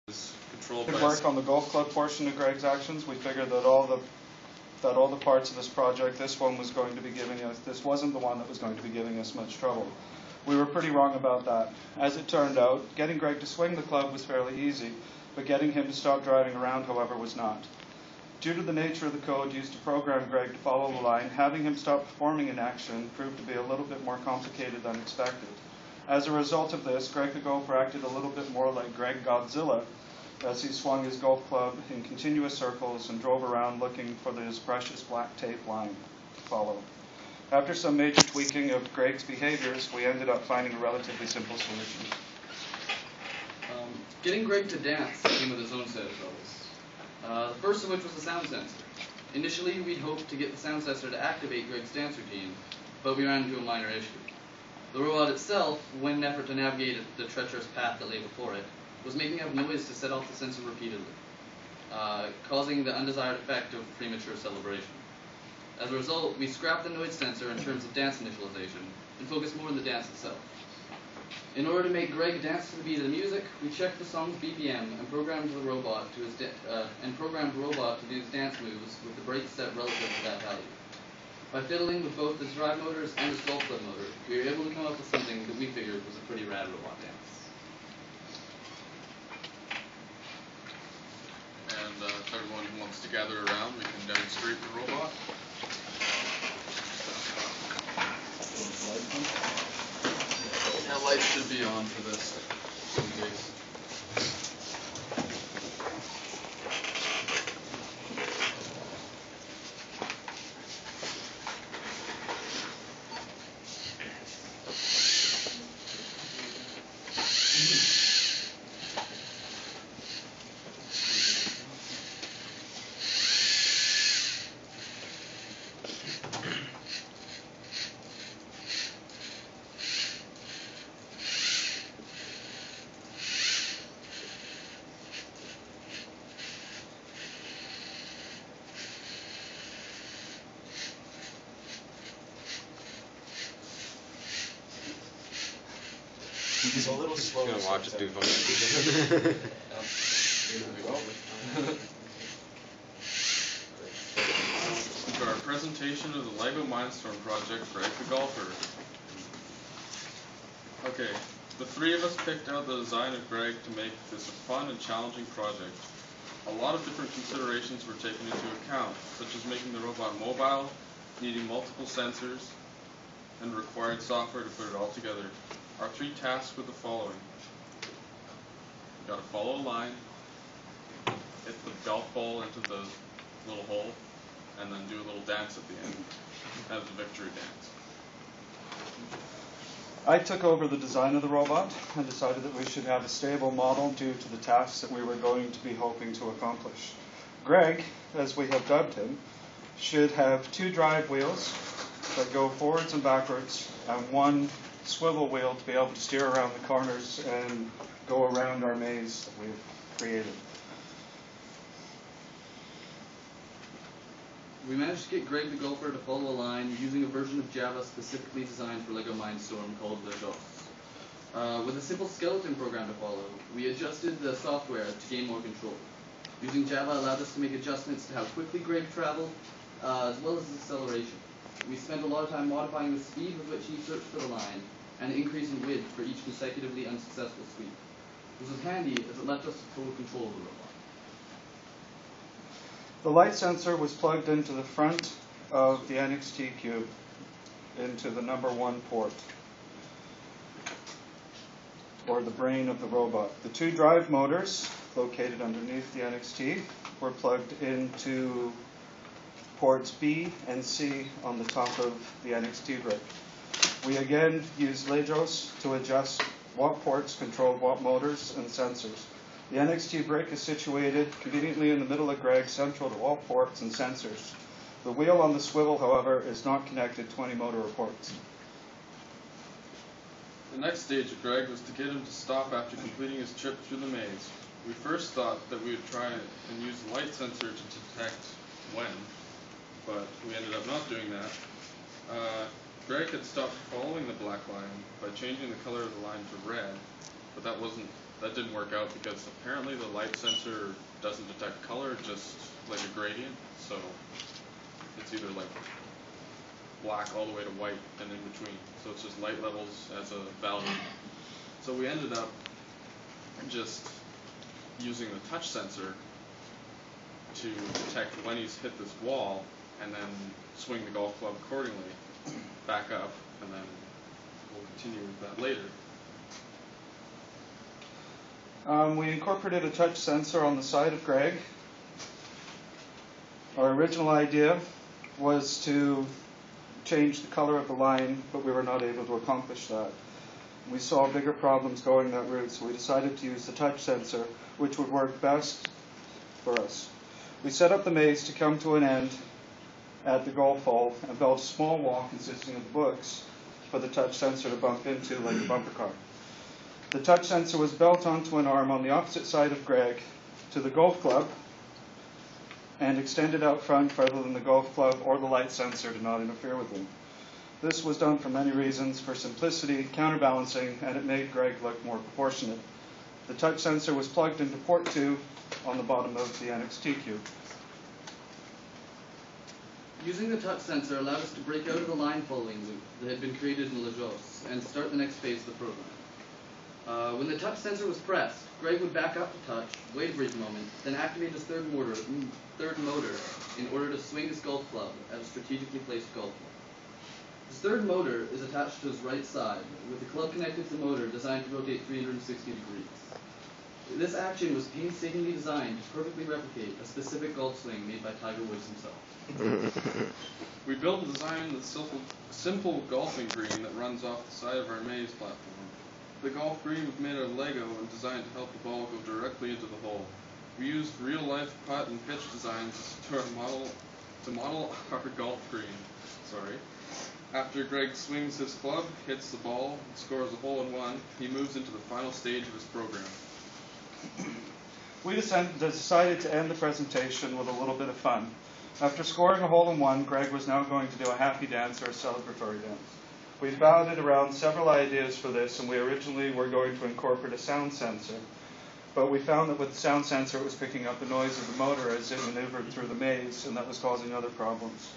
controlled To by work on the golf club portion of Greg's actions, we figured that all the parts of this project, this wasn't the one that was going to be giving us much trouble. We were pretty wrong about that. As it turned out, getting Greg to swing the club was fairly easy, but getting him to stop driving around, however, was not. Due to the nature of the code used to program Greg to follow the line, having him stop performing an action proved to be a little bit more complicated than expected. As a result of this, Greg the golfer acted a little bit more like Greg Godzilla as he swung his golf club in continuous circles and drove around looking for his precious black tape line to follow. After some major tweaking of Greg's behaviors, we ended up finding a relatively simple solution. Getting Greg to dance came with its own set of troubles. The first of which was the sound sensor. Initially, we'd hoped to get the sound sensor to activate Greg's dance routine, but we ran into a minor issue. The robot itself, when in an effort to navigate the treacherous path that lay before it, was making up noise to set off the sensor repeatedly, causing the undesired effect of premature celebration. As a result, we scrapped the noise sensor in terms of dance initialization and focused more on the dance itself. In order to make Greg dance to the beat of the music, we checked the song's BPM and programmed the robot to do his dance moves with the break set relative to that value. By fiddling with both the drive motors and his golf club motor, we were able to come up with something that we figured was a pretty rad robot dance. And if everyone wants to gather around, we can demonstrate the robot. Yeah, lights should be on for this, in case. He's a little slow. Gonna watch it do something. For our presentation of the LEGO Mindstorm project, Greg the golfer. Okay, the three of us picked out the design of Greg to make this a fun and challenging project. A lot of different considerations were taken into account, such as making the robot mobile, needing multiple sensors, and required software to put it all together. Our three tasks were the following. You gotta follow a line, hit the golf ball into the little hole, and then do a little dance at the end, as the victory dance. I took over the design of the robot and decided that we should have a stable model due to the tasks that we were going to be hoping to accomplish. Greg, as we have dubbed him, should have two drive wheels that go forwards and backwards and one swivel wheel to be able to steer around the corners and go around our maze that we've created. We managed to get Greg the golfer to follow a line using a version of Java specifically designed for LEGO Mindstorm called the JOS. With a simple skeleton program to follow, we adjusted the software to gain more control. Using Java allowed us to make adjustments to how quickly Greg traveled, as well as his acceleration. We spent a lot of time modifying the speed with which he searched for the line, and the increase in width for each consecutively unsuccessful sweep. This was handy as it left us total control of the robot. The light sensor was plugged into the front of the NXT cube into the number 1 port, or the brain of the robot. The two drive motors, located underneath the NXT, were plugged into ports B and C on the top of the NXT brick. We again used Legos to adjust what ports controlled what motors and sensors. The NXT brick is situated conveniently in the middle of Greg, central to all ports and sensors. The wheel on the swivel, however, is not connected to any motor or ports. The next stage of Greg was to get him to stop after completing his trip through the maze. We first thought that we would try and use the light sensor to detect when, but we ended up not doing that. Greg had stopped following the black line by changing the color of the line to red, but that wasn't that didn't work out because apparently the light sensor doesn't detect color, just like a gradient. So it's either like black all the way to white and in between. So it's just light levels as a value. So we ended up just using the touch sensor to detect when he's hit this wall and then swing the golf club accordingly back up, and then we'll continue with that later. We incorporated a touch sensor on the side of Greg. Our original idea was to change the color of the line, but we were not able to accomplish that. We saw bigger problems going that route, so we decided to use the touch sensor, which would work best for us. We set up the maze to come to an end at the golf hole and built a small wall consisting of books for the touch sensor to bump into like a bumper car. The touch sensor was built onto an arm on the opposite side of Greg to the golf club and extended out front further than the golf club or the light sensor to not interfere with him. This was done for many reasons: for simplicity, counterbalancing, and it made Greg look more proportionate. The touch sensor was plugged into port 2 on the bottom of the NXT cube. Using the touch sensor allowed us to break out of the line following loop that had been created in Lajos and start the next phase of the program. When the touch sensor was pressed, Greg would back up to touch, wait a brief moment, then activate his third motor in order to swing his golf club at a strategically placed golf ball. His third motor is attached to his right side, with the club connected to the motor designed to rotate 360 degrees. This action was painstakingly designed to perfectly replicate a specific golf swing made by Tiger Woods himself. We built and designed the simple golfing green that runs off the side of our maze platform. The golf green was made out of Lego and designed to help the ball go directly into the hole. We used real-life putt and pitch designs to model our golf green. After Greg swings his club, hits the ball, and scores a hole-in-one, he moves into the final stage of his program. We decided to end the presentation with a little bit of fun. After scoring a hole-in-one, Greg was now going to do a happy dance or a celebratory dance. We batted around several ideas for this, and we originally were going to incorporate a sound sensor. But we found that with the sound sensor, it was picking up the noise of the motor as it maneuvered through the maze, and that was causing other problems.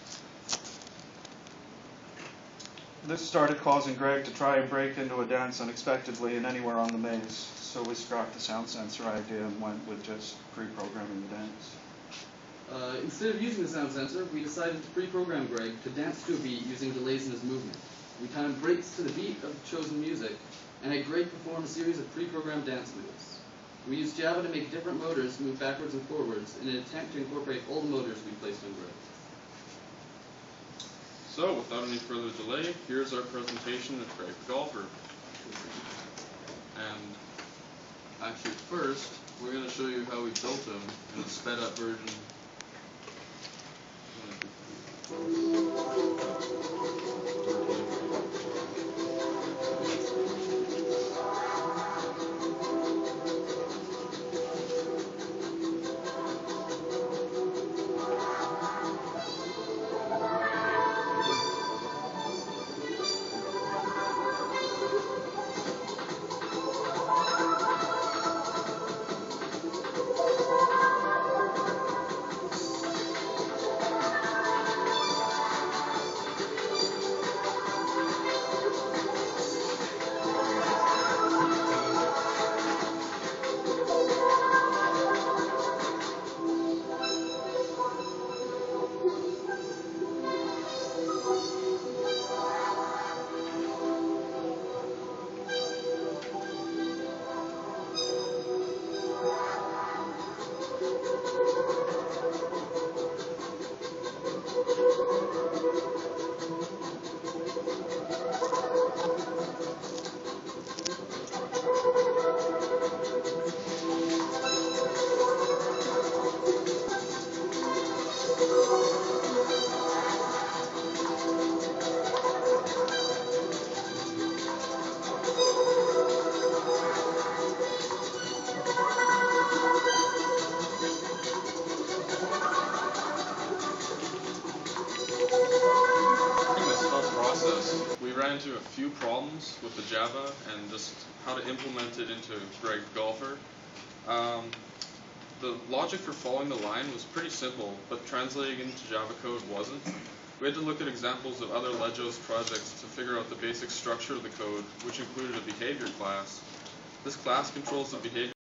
This started causing Greg to try and break into a dance unexpectedly and anywhere on the maze. So we scrapped the sound sensor idea and went with just pre-programming the dance. Instead of using the sound sensor, we decided to pre-program Greg to dance to a beat using delays in his movement. We timed breaks to the beat of the chosen music and had Greg perform a series of pre-programmed dance moves. We used Java to make different motors move backwards and forwards in an attempt to incorporate all the motors we placed on Greg. So, without any further delay, here's our presentation of Greg the Golfer. And actually, first, we're going to show you how we built him in a sped-up version. into a few problems with the Java and just how to implement it into Greg Golfer. The logic for following the line was pretty simple, but translating it into Java code wasn't. We had to look at examples of other Legos projects to figure out the basic structure of the code, which included a behavior class. This class controls the behavior